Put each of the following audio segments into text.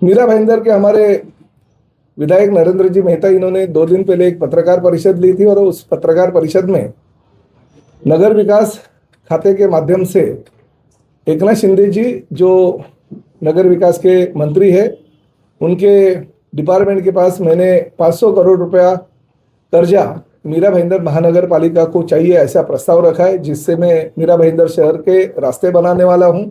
मीरा भाईंदर के हमारे विधायक नरेंद्र जी मेहता, इन्होंने 2 दिन पहले एक पत्रकार परिषद ली थी और उस पत्रकार परिषद में नगर विकास खाते के माध्यम से एकनाथ शिंदे जी जो नगर विकास के मंत्री है, उनके डिपार्टमेंट के पास मैंने 500 करोड़ रुपया कर्जा मीरा भाईंदर महानगर पालिका को चाहिए ऐसा प्रस्ताव रखा है, जिससे मैं मीरा भाईंदर शहर के रास्ते बनाने वाला हूँ,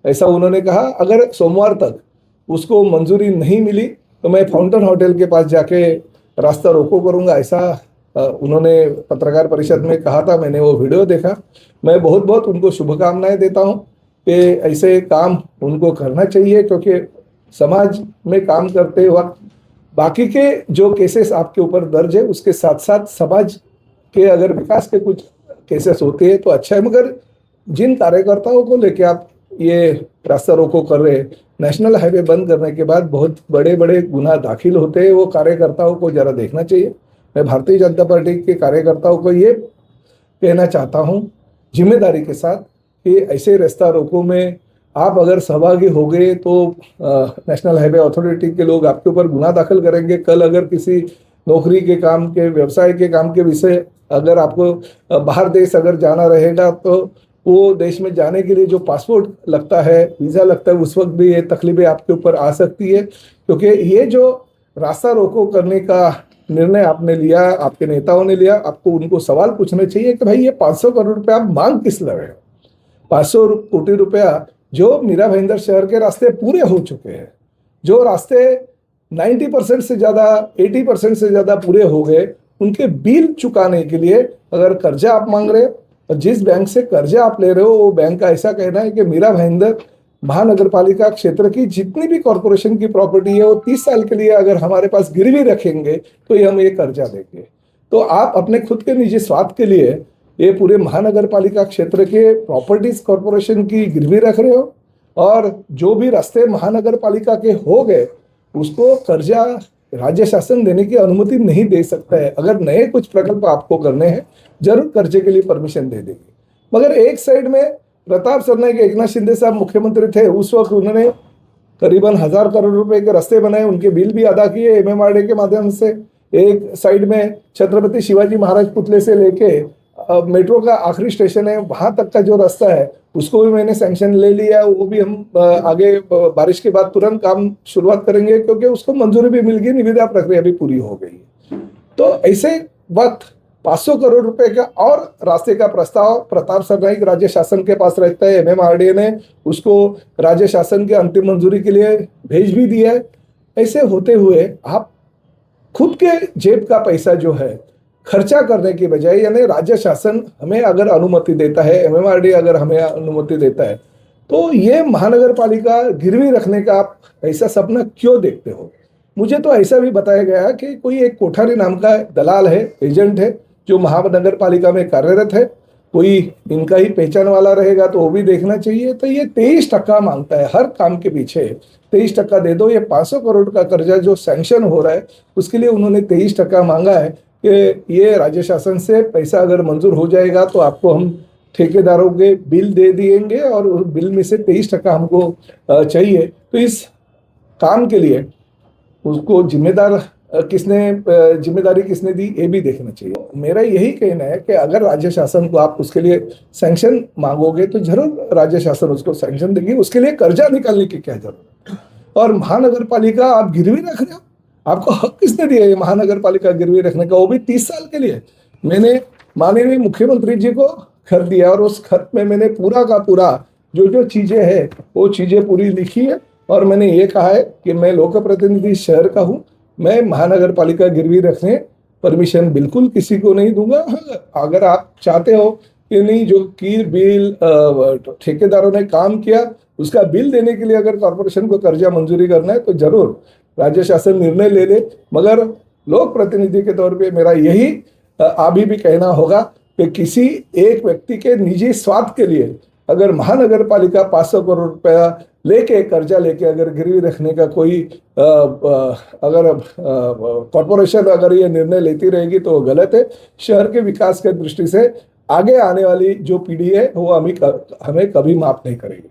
ऐसा उन्होंने कहा। अगर सोमवार तक उसको मंजूरी नहीं मिली तो मैं फाउंटेन होटल के पास जाके रास्ता रोको करूंगा, ऐसा उन्होंने पत्रकार परिषद में कहा था। मैंने वो वीडियो देखा। मैं बहुत बहुत उनको शुभकामनाएं देता हूं कि ऐसे काम उनको करना चाहिए, क्योंकि समाज में काम करते वक्त बाकी के जो केसेस आपके ऊपर दर्ज है उसके साथ साथ समाज के अगर विकास के कुछ केसेस होते हैं तो अच्छा है, मगर जिन कार्यकर्ताओं को लेके आप ये रास्ता रोको कर रहे हैं, नेशनल हाईवे बंद करने के बाद बहुत बड़े बड़े गुनाह दाखिल होते हैं, वो कार्यकर्ताओं को जरा देखना चाहिए। मैं भारतीय जनता पार्टी के कार्यकर्ताओं को ये कहना चाहता हूँ जिम्मेदारी के साथ कि ऐसे रास्ता रोको में आप अगर सहभागी हो गए तो नेशनल हाईवे अथॉरिटी के लोग आपके ऊपर गुनाह दाखिल करेंगे। कल अगर किसी नौकरी के काम के, व्यवसाय के काम के विषय अगर आपको बाहर देश अगर जाना रहेगा तो वो देश में जाने के लिए जो पासपोर्ट लगता है, वीज़ा लगता है, उस वक्त भी ये तकलीफें आपके ऊपर आ सकती है। क्योंकि ये जो रास्ता रोको करने का निर्णय आपने लिया, आपके नेताओं ने लिया, आपको उनको सवाल पूछना चाहिए कि भाई ये 500 करोड़ रुपया आप मांग किस लगे हो? 500 कोटी रुपया जो मीरा भाईंदर शहर के रास्ते पूरे हो चुके हैं, जो रास्ते 90% से ज़्यादा, 80% से ज़्यादा पूरे हो गए, उनके बिल चुकाने के लिए अगर कर्जा आप मांग रहे हो और जिस बैंक से कर्जा आप ले रहे हो वो बैंक का ऐसा कहना है कि मीरा भाईंदर महानगर पालिका क्षेत्र की जितनी भी कॉरपोरेशन की प्रॉपर्टी है वो 30 साल के लिए अगर हमारे पास गिरवी रखेंगे तो ये हम ये कर्जा देंगे। तो आप अपने खुद के निजी स्वार्थ के लिए ये पूरे महानगर पालिका क्षेत्र के प्रॉपर्टीज कॉरपोरेशन की गिरवी रख रहे हो, और जो भी रास्ते महानगर पालिका के हो गए उसको कर्जा राज्य शासन देने की अनुमति नहीं दे सकता है। अगर नए कुछ प्रकल्प आपको करने हैं जरूर कर्जे के लिए परमिशन दे देगी। मगर एक साइड में प्रताप सरनाईक, एकनाथ शिंदे साहब मुख्यमंत्री थे, उस वक्त उन्होंने करीबन 1000 करोड़ रुपए के रास्ते बनाए, उनके बिल भी अदा किए एमएमआरडीए के माध्यम से। एक साइड में छत्रपति शिवाजी महाराज पुतले से लेके मेट्रो का आखिरी स्टेशन है वहां तक का जो रास्ता है उसको भी मैंने सैंक्शन ले लिया। वो भी हम आगे बारिश के बाद तुरंत काम शुरुआत करेंगे, क्योंकि उसको मंजूरी भी मिल गई, निविदा प्रक्रिया भी पूरी हो गई है। तो ऐसे वक्त 500 करोड़ रुपए का और रास्ते का प्रस्ताव प्रताप सरनाईक राज्य शासन के पास रहता है। एमएमआरडीए ने उसको राज्य शासन के अंतिम मंजूरी के लिए भेज भी दिया है। ऐसे होते हुए आप खुद के जेब का पैसा जो है खर्चा करने की बजाय, यानी राज्य शासन हमें अगर अनुमति देता है, एमएमआरडीए अगर हमें अनुमति देता है, तो ये महानगर पालिका गिरवी रखने का आप ऐसा सपना क्यों देखते हो? मुझे तो ऐसा भी बताया गया कि कोई एक कोठारी नाम का दलाल है, एजेंट है, जो महानगर पालिका में कार्यरत है। कोई इनका ही पहचान वाला रहेगा तो वो भी देखना चाहिए। तो ये 23% मांगता है हर काम के पीछे। 23% दे दो। ये 500 करोड़ का कर्जा जो सैंक्शन हो रहा है उसके लिए उन्होंने 23% मांगा है कि ये राज्य शासन से पैसा अगर मंजूर हो जाएगा तो आपको हम ठेकेदारों के बिल दे देंगे और उस बिल में से 23% हमको चाहिए। तो इस काम के लिए उसको जिम्मेदारी किसने दी ये भी देखना चाहिए। मेरा यही कहना है कि अगर राज्य शासन को आप उसके लिए सैंक्शन मांगोगे तो जरूर राज्य शासन उसको सैंक्शन देगी। उसके लिए कर्जा निकालने की क्या जरूरत है? और महानगर पालिका आप गिरवी रख रहे हो, आपको हक किसने दिया ये महानगर पालिका गिरवी रखने का, वो भी 30 साल के लिए? मैंने माननीय मुख्यमंत्री जी को खत दिया और उस खत में मैंने पूरा का पूरा जो जो चीजें हैं वो चीजें पूरी लिखी है, और मैंने ये कहा है कि मैं लोक प्रतिनिधि शहर का हूँ, मैं महानगर पालिका गिरवी रखने परमिशन बिल्कुल किसी को नहीं दूंगा। अगर आप चाहते हो कि नहीं, जो की बिल ठेकेदारों ने काम किया उसका बिल देने के लिए अगर कॉर्पोरेशन को कर्जा मंजूरी करना है तो जरूर राज्य शासन निर्णय ले ले। मगर लोक प्रतिनिधि के तौर पे मेरा यही अभी भी कहना होगा कि किसी एक व्यक्ति के निजी स्वार्थ के लिए अगर महानगर पालिका 500 करोड़ रुपया लेके कर्जा लेके अगर गिरवी रखने का कोई अगर कॉर्पोरेशन अगर ये निर्णय लेती रहेगी तो वो गलत है। शहर के विकास के दृष्टि से आगे आने वाली जो पीढ़ी है वो हमें कभी माफ नहीं करेगी।